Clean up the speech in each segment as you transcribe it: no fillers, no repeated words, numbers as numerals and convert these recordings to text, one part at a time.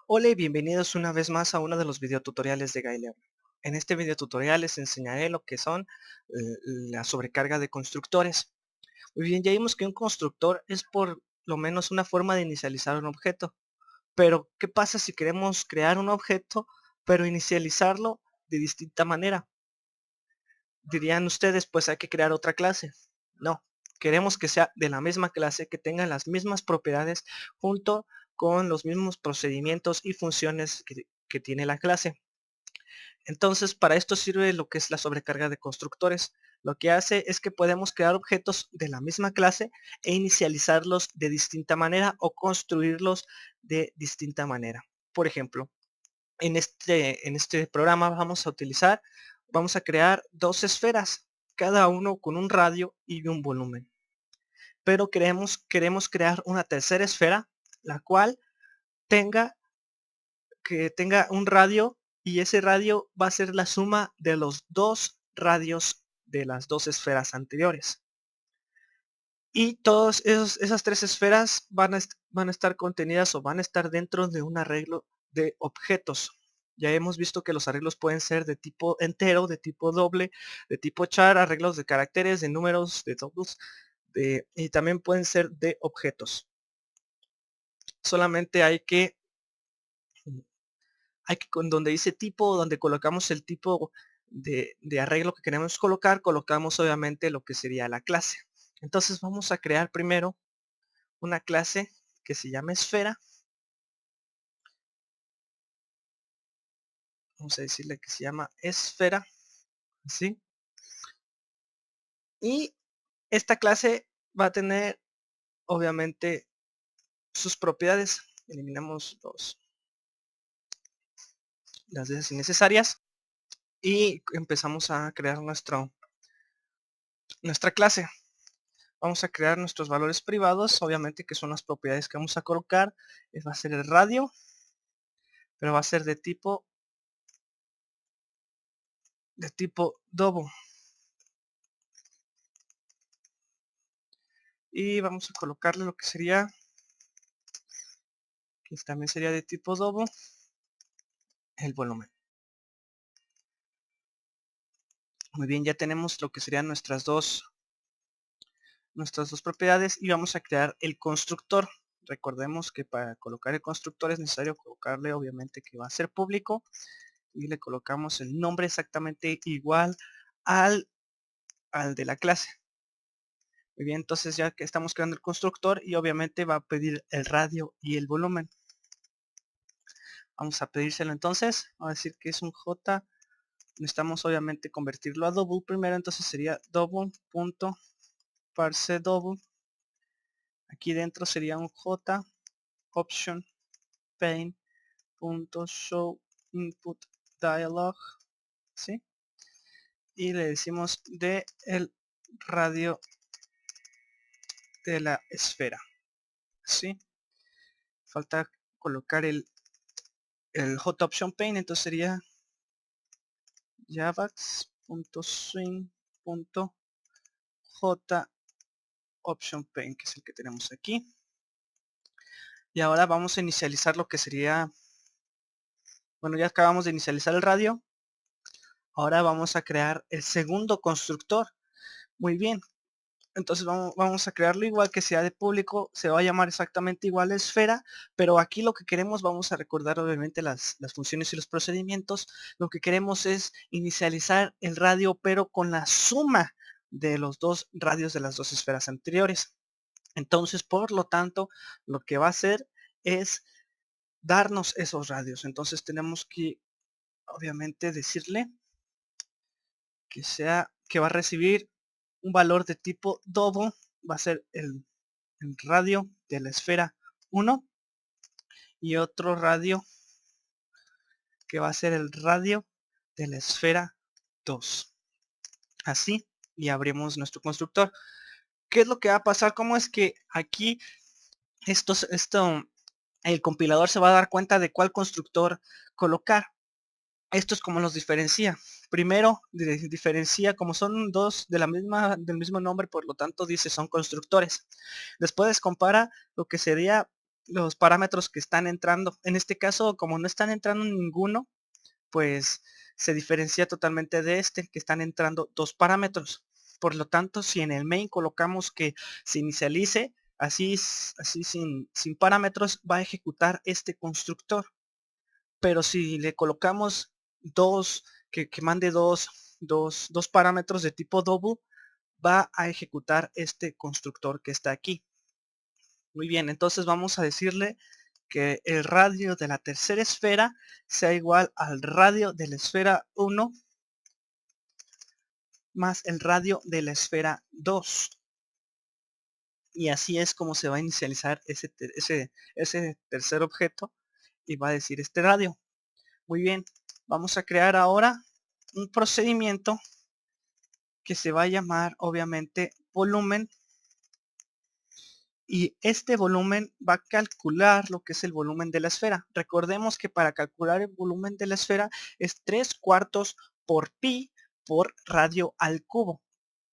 Hola y bienvenidos una vez más a uno de los videotutoriales de Galileo. En este videotutorial les enseñaré lo que son la sobrecarga de constructores. Muy bien, ya vimos que un constructor es por lo menos una forma de inicializar un objeto. Pero, ¿qué pasa si queremos crear un objeto, pero inicializarlo de distinta manera? Dirían ustedes, pues hay que crear otra clase. No, queremos que sea de la misma clase, que tenga las mismas propiedades junto con los mismos procedimientos y funciones que tiene la clase. Entonces, para esto sirve lo que es la sobrecarga de constructores. Lo que hace es que podemos crear objetos de la misma clase e inicializarlos de distinta manera o construirlos de distinta manera. Por ejemplo, en este programa vamos a crear dos esferas, cada uno con un radio y un volumen. Pero queremos crear una tercera esfera, la cual tenga tenga un radio, y ese radio va a ser la suma de los dos radios de las dos esferas anteriores. Y todas esas tres esferas van a estar contenidas o van a estar dentro de un arreglo de objetos. Ya hemos visto que los arreglos pueden ser de tipo entero, de tipo doble, de tipo char, arreglos de caracteres, de números, de topos, y también pueden ser de objetos. Solamente hay que con donde dice tipo, donde colocamos el tipo de arreglo que queremos colocar, colocamos obviamente lo que sería la clase. Entonces vamos a crear primero una clase que se llama esfera. Vamos a decirle que se llama esfera, ¿sí? Y esta clase va a tener obviamente sus propiedades. Eliminamos las de esas innecesarias y empezamos a crear nuestra clase. Vamos a crear nuestros valores privados, obviamente que son las propiedades que vamos a colocar. Va a ser el radio, pero va a ser de tipo Dobo. Y vamos a colocarle lo que sería, que también sería de tipo Dobo, el volumen. Muy bien, ya tenemos lo que serían nuestras dos propiedades y vamos a crear el constructor. Recordemos que para colocar el constructor es necesario colocarle obviamente que va a ser público y le colocamos el nombre exactamente igual al de la clase. Muy bien, entonces ya que estamos creando el constructor y obviamente va a pedir el radio y el volumen. Vamos a pedírselo entonces, vamos a decir que es un J. Necesitamos obviamente convertirlo a double primero, entonces sería double.parse double. Aquí dentro sería un J option pane.show input dialog, ¿sí? Y le decimos de el radio de la esfera, ¿sí? Falta colocar el J option pane, entonces sería javax.swing.j option pane, que es el que tenemos aquí. Y ahora vamos a inicializar lo que sería, bueno, ya acabamos de inicializar el radio. Ahora vamos a crear el segundo constructor. Muy bien. Entonces vamos a crearlo igual, que sea de público, se va a llamar exactamente igual a esfera, pero aquí lo que queremos, vamos a recordar obviamente las funciones y los procedimientos. Lo que queremos es inicializar el radio, pero con la suma de los dos radios de las dos esferas anteriores. Entonces, por lo tanto, lo que va a hacer es darnos esos radios. Entonces tenemos que obviamente decirle que va a recibir un valor de tipo dobo, va a ser el radio de la esfera 1 y otro radio que va a ser el radio de la esfera 2. Así, y abrimos nuestro constructor. ¿Qué es lo que va a pasar? ¿Cómo es que aquí el compilador se va a dar cuenta de cuál constructor colocar? Esto es como los diferencia. Primero, diferencia como son dos del mismo nombre, por lo tanto dice son constructores. Después compara lo que sería los parámetros que están entrando. En este caso, como no están entrando ninguno, pues se diferencia totalmente de este, que están entrando dos parámetros. Por lo tanto, si en el main colocamos que se inicialice, así sin parámetros, va a ejecutar este constructor. Pero si le colocamos que mande dos parámetros de tipo double, va a ejecutar este constructor que está aquí. Muy bien, entonces vamos a decirle que el radio de la tercera esfera sea igual al radio de la esfera 1 más el radio de la esfera 2. Y así es como se va a inicializar ese tercer objeto y va a decir este radio. Muy bien, vamos a crear ahora un procedimiento que se va a llamar obviamente volumen. Y este volumen va a calcular lo que es el volumen de la esfera. Recordemos que para calcular el volumen de la esfera es 3/4 por pi por radio al cubo.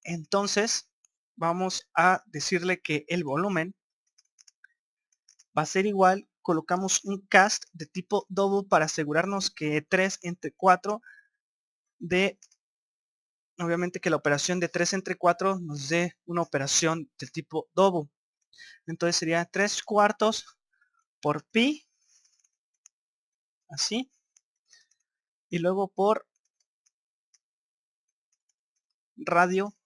Entonces vamos a decirle que el volumen va a ser igual. Colocamos un cast de tipo double para asegurarnos que 3 entre 4 de, obviamente que la operación de 3 entre 4 nos dé una operación de tipo double. Entonces sería 3/4 por pi, así, y luego por radio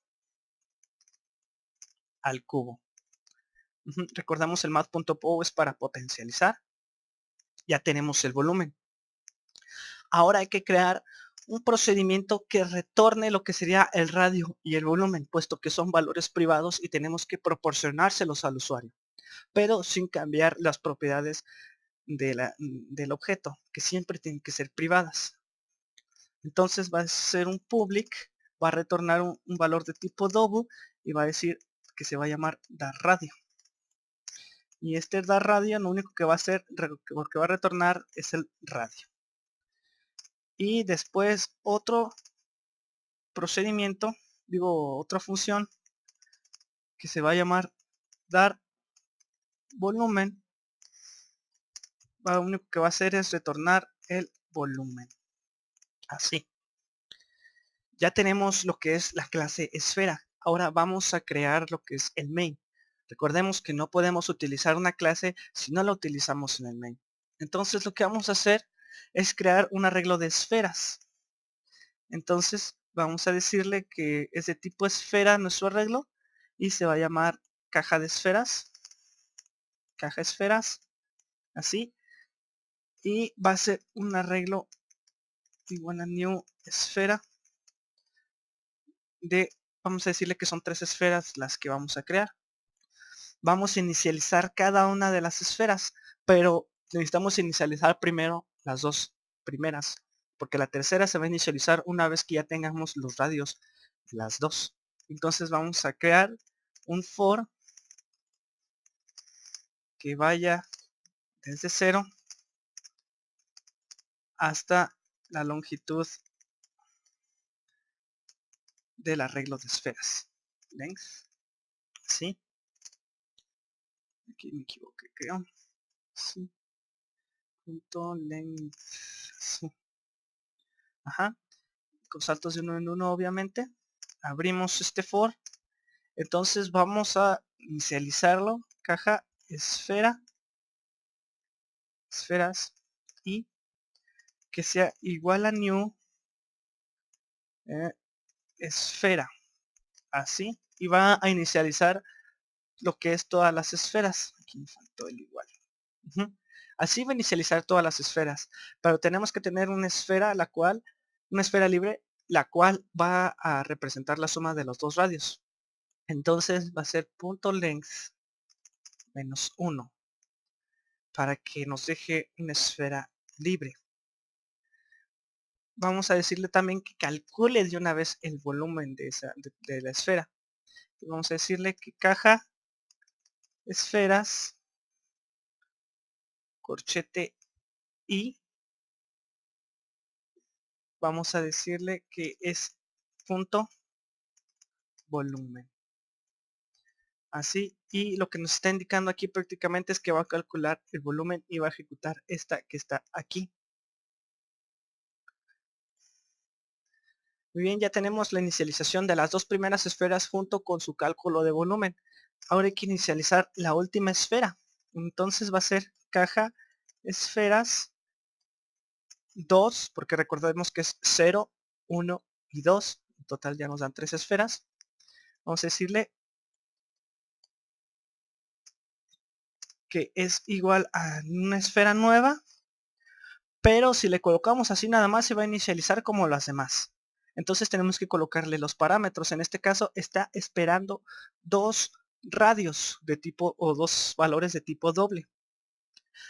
al cubo. Recordamos el math.po es para potencializar. Ya tenemos el volumen. Ahora hay que crear un procedimiento que retorne lo que sería el radio y el volumen, puesto que son valores privados y tenemos que proporcionárselos al usuario, pero sin cambiar las propiedades del objeto, que siempre tienen que ser privadas. Entonces va a ser un public, va a retornar un valor de tipo double y va a decir que se va a llamar dar radio. Y este dar radio lo único que va a hacer, lo que va a retornar es el radio. Y después otro procedimiento, otra función que se va a llamar dar volumen. Lo único que va a hacer es retornar el volumen. Así. Ya tenemos lo que es la clase esfera. Ahora vamos a crear lo que es el main. Recordemos que no podemos utilizar una clase si no la utilizamos en el main. Entonces lo que vamos a hacer es crear un arreglo de esferas. Entonces vamos a decirle que es de tipo esfera nuestro arreglo y se va a llamar caja de esferas. Caja esferas. Así. Y va a ser un arreglo igual a new esfera vamos a decirle que son 3 esferas las que vamos a crear. Vamos a inicializar cada una de las esferas, pero necesitamos inicializar primero las dos primeras, porque la tercera se va a inicializar una vez que ya tengamos los radios de las dos. Entonces vamos a crear un for que vaya desde 0 hasta la longitud del arreglo de esferas. Length, ¿sí? Aquí me equivoqué, creo. Sí. Punto length, sí. Ajá. Con saltos de uno en uno, obviamente. Abrimos este for. Entonces vamos a inicializarlo. Caja esfera. Esferas. Y que sea igual a new esfera. Así. Y va a inicializar lo que es todas las esferas. Aquí me faltó el igual. Así va a inicializar todas las esferas. Pero tenemos que tener una esfera una esfera libre, la cual va a representar la suma de los dos radios. Entonces va a ser punto length menos 1 para que nos deje una esfera libre. Vamos a decirle también que calcule de una vez el volumen de la esfera. Y vamos a decirle que caja esferas corchete y vamos a decirle que es punto volumen. así, y lo que nos está indicando aquí prácticamente es que va a calcular el volumen y va a ejecutar esta que está aquí. Muy bien, ya tenemos la inicialización de las dos primeras esferas junto con su cálculo de volumen. Ahora hay que inicializar la última esfera. Entonces va a ser caja esferas 2, porque recordemos que es 0, 1 y 2. En total ya nos dan 3 esferas. Vamos a decirle que es igual a una esfera nueva, pero si le colocamos así nada más se va a inicializar como las demás. Entonces tenemos que colocarle los parámetros. En este caso está esperando dos radios de tipo o dos valores de tipo doble.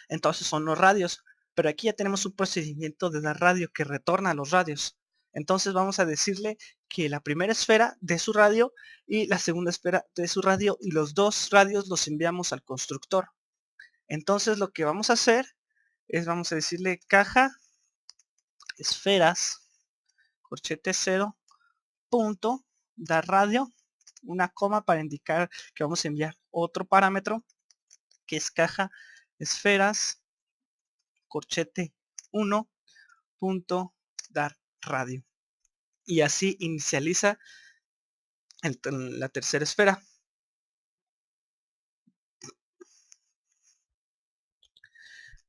Entonces son los radios. Pero aquí ya tenemos un procedimiento de dar radio que retorna los radios. Entonces vamos a decirle que la primera esfera de su radio y la segunda esfera de su radio y los dos radios los enviamos al constructor. Entonces lo que vamos a hacer es vamos a decirle caja esferas corchete 0 punto dar radio, una coma para indicar que vamos a enviar otro parámetro que es caja esferas corchete 1 punto dar radio, y así inicializa la tercera esfera.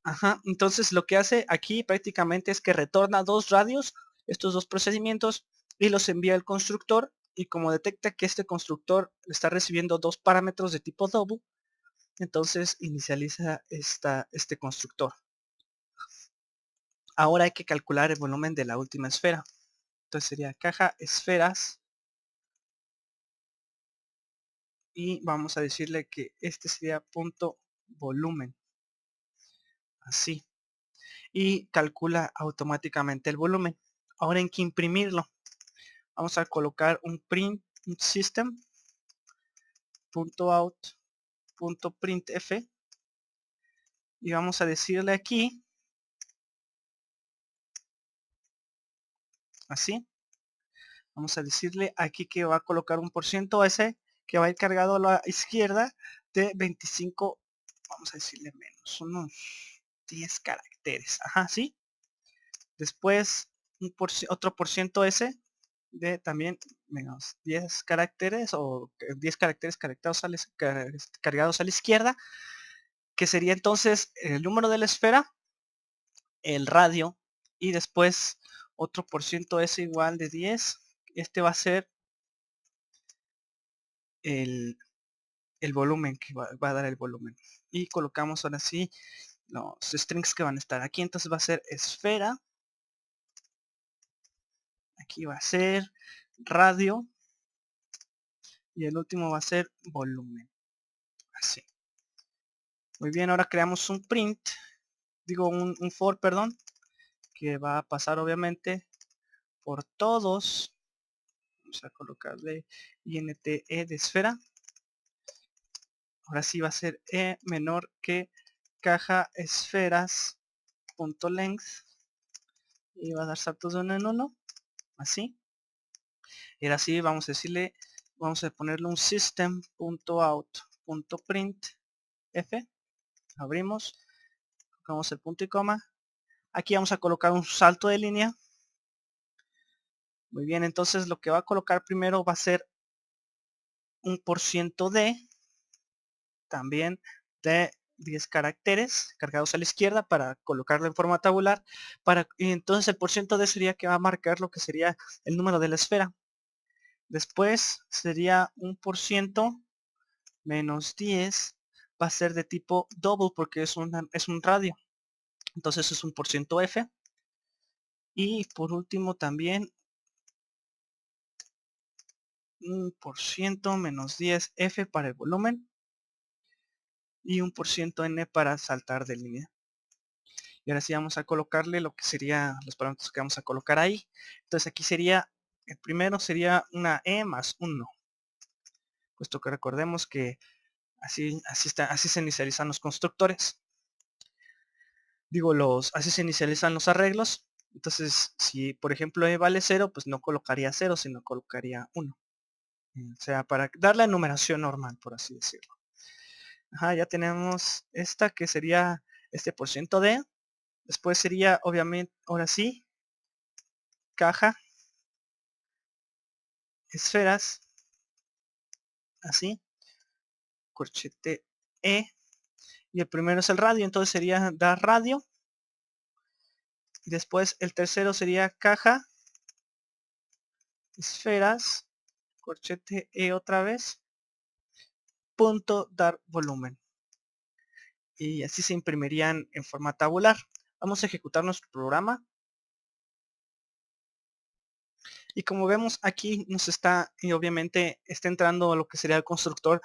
Ajá, entonces lo que hace aquí prácticamente es que retorna dos radios, estos dos procedimientos, y los envía al constructor, y como detecta que este constructor está recibiendo dos parámetros de tipo double, entonces inicializa este constructor. Ahora hay que calcular el volumen de la última esfera. Entonces sería caja esferas, y vamos a decirle que este sería punto volumen, así, y calcula automáticamente el volumen. Ahora hay que imprimirlo. Vamos a colocar un print system.out.printf, y vamos a decirle aquí, así, vamos a decirle aquí que va a colocar un %s que va a ir cargado a la izquierda de 25, vamos a decirle menos, unos 10 caracteres, ajá, sí. Después otro %s de también menos 10 caracteres, o 10 caracteres cargados a la izquierda, que sería entonces el número de la esfera, el radio, y después otro %s igual de 10. Este va a ser el, volumen que va a dar el volumen. Y colocamos ahora sí los strings que van a estar aquí. Entonces va a ser esfera. Aquí va a ser radio. Y el último va a ser volumen. Así. Muy bien, ahora creamos un print. Digo un for, perdón. Que va a pasar obviamente por todos. Vamos a colocarle int e de esfera. Ahora sí va a ser e menor que caja esferas punto length, y va a dar saltos de uno en uno, así. Y ahora sí vamos a decirle, vamos a ponerle un system.out.printf, abrimos, colocamos el punto y coma. Aquí vamos a colocar un salto de línea. Muy bien, entonces lo que va a colocar primero va a ser un %d, también de 10 caracteres cargados a la izquierda para colocarlo en forma tabular, y entonces el %d sería que va a marcar lo que sería el número de la esfera. Después sería un % menos 10, va a ser de tipo double porque es un radio, entonces es un %f. Y por último también un % menos 10 f para el volumen, y un %n para saltar de línea. Y ahora sí vamos a colocarle lo que sería los parámetros que vamos a colocar ahí. Entonces aquí sería, el primero sería una e más 1, puesto que recordemos que así se inicializan los constructores. Digo, así se inicializan los arreglos. Entonces, si por ejemplo e vale 0, pues no colocaría 0, sino colocaría 1. O sea, para dar la numeración normal, por así decirlo. Ajá, ya tenemos esta que sería este por ciento de. Después sería, obviamente, ahora sí, caja, esferas, así, corchete E. Y el primero es el radio, entonces sería dar radio. Después el tercero sería caja, esferas, corchete E otra vez, punto, dar volumen. Y así se imprimirían en forma tabular. Vamos a ejecutar nuestro programa. Y como vemos aquí nos está, y obviamente está entrando lo que sería el constructor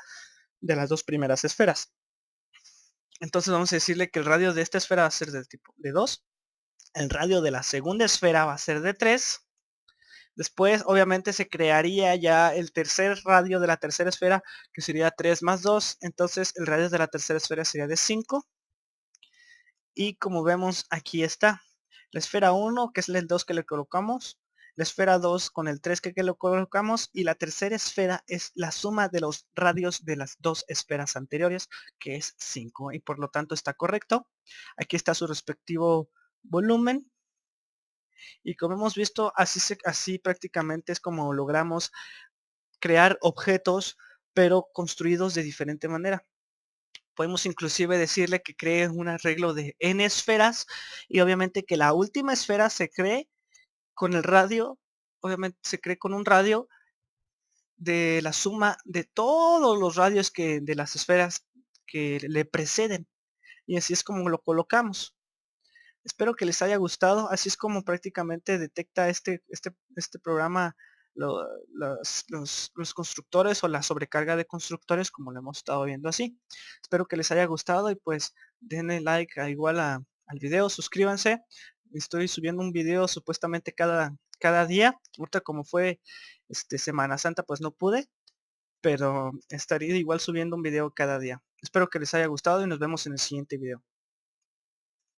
de las dos primeras esferas. Entonces vamos a decirle que el radio de esta esfera va a ser del tipo de 2. El radio de la segunda esfera va a ser de 3. Después obviamente se crearía ya el tercer radio de la tercera esfera, que sería 3 más 2. Entonces el radio de la tercera esfera sería de 5. Y como vemos aquí está la esfera 1, que es el 2 que le colocamos, la esfera 2 con el 3 que le colocamos, y la tercera esfera es la suma de los radios de las dos esferas anteriores, que es 5, y por lo tanto está correcto. Aquí está su respectivo volumen, y como hemos visto, así prácticamente es como logramos crear objetos, pero construidos de diferente manera. Podemos inclusive decirle que cree un arreglo de n esferas, y obviamente que la última esfera se cree con el radio, obviamente se cree con un radio de la suma de todos los radios que de las esferas que le preceden, y así es como lo colocamos. Espero que les haya gustado. Así es como prácticamente detecta este programa los constructores o la sobrecarga de constructores, como lo hemos estado viendo así. Espero que les haya gustado, y pues denle like al video, suscríbanse. Estoy subiendo un video supuestamente cada día. Ahorita como fue Semana Santa, pues no pude, pero estaría igual subiendo un video cada día. Espero que les haya gustado y nos vemos en el siguiente video.